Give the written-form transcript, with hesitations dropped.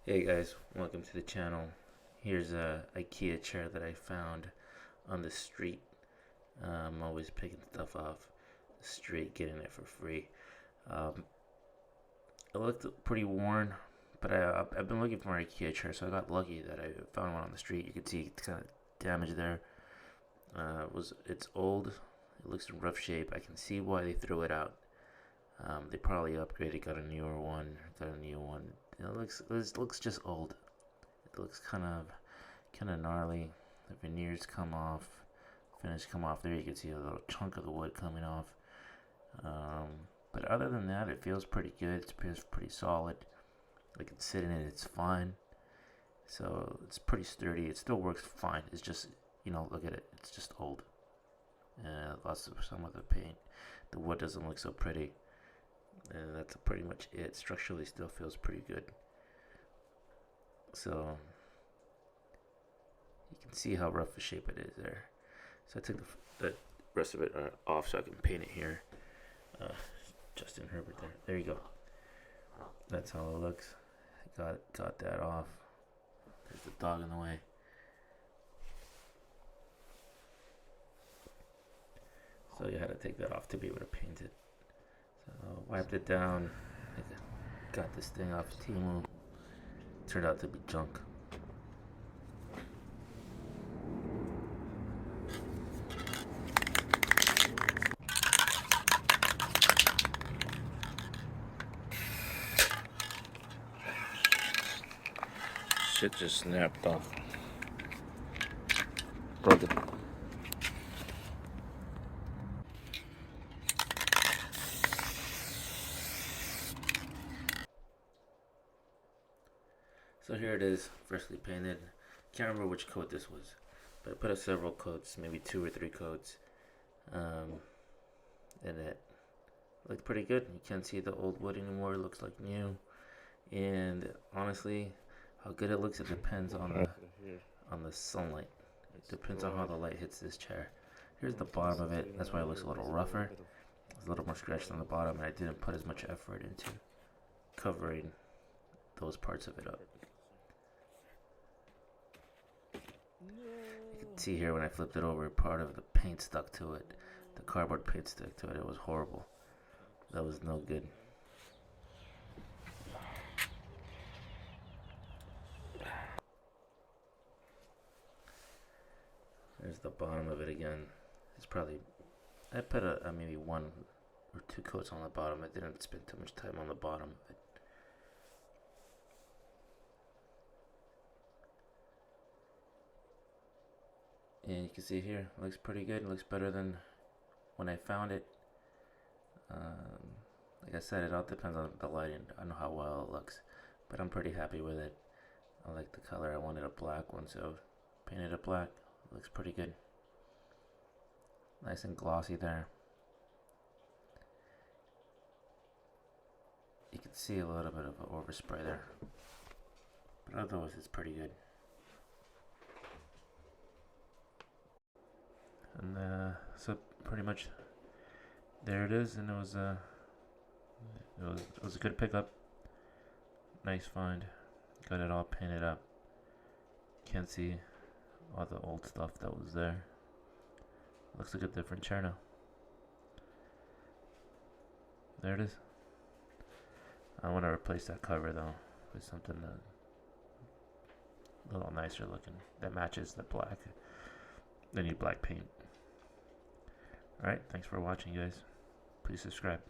Hey guys, welcome to the channel. Here's a IKEA chair that I found on the street. I'm always picking stuff off the street, getting it for free. Um, it looked pretty worn, but I've been looking for an IKEA chair, so I got lucky that I found one on the street. You can see it's kind of damaged there. It's old. It looks in rough shape. I can see why they threw it out. They probably upgraded, got a newer one, got a new one. It looks just old. It looks kind of gnarly. The veneers come off, finish come off. There you can see a little chunk of the wood coming off. But other than that, it feels pretty good. It feels pretty solid. I can sit in it. It's fine. So it's pretty sturdy. It still works fine. It's just, look at it. It's just old. Lots of some of the paint. The wood doesn't look so pretty. And that's pretty much it. Structurally still feels pretty good. So you can see how rough a shape it is there. So I took the rest of it off so I can paint it here. Justin Herbert there. There you go. That's how it looks. I got that off. There's the dog in the way. So you had to take that off to be able to paint it. So wiped it down. I got this thing off Temu. Turned out to be junk. Shit just snapped off. Broken. So here it is, freshly painted. Can't remember which coat this was, but I put up several coats, maybe 2 or 3 coats, and it looked pretty good. You can't see the old wood anymore. It looks like new. And honestly, how good it looks, it depends on the sunlight. It depends on how the light hits this chair. Here's the bottom of it. That's why it looks a little rougher. There's a little more scratched on the bottom, and I didn't put as much effort into covering those parts of it up. You can see here when I flipped it over, part of the paint stuck to it. The cardboard paint stuck to it. It was horrible. That was no good. There's the bottom of it again. It's probably, I put maybe 1 or 2 coats on the bottom. I didn't spend too much time on the bottom of it. And you can see here, it looks pretty good. It looks better than when I found it. Like I said, it all depends on the lighting. I don't know how well it looks, but I'm pretty happy with it. I like the color. I wanted a black one, so painted it black. It looks pretty good. Nice and glossy there. You can see a little bit of an overspray there, but otherwise it's pretty good. And so pretty much there it is, and it was a good pickup. Nice find. Got it all painted up. Can't see all the old stuff that was there. Looks like a different chair now. There it is. I want to replace that cover though with something a little nicer looking that matches the black. They need black paint. Alright, thanks for watching, guys. Please subscribe.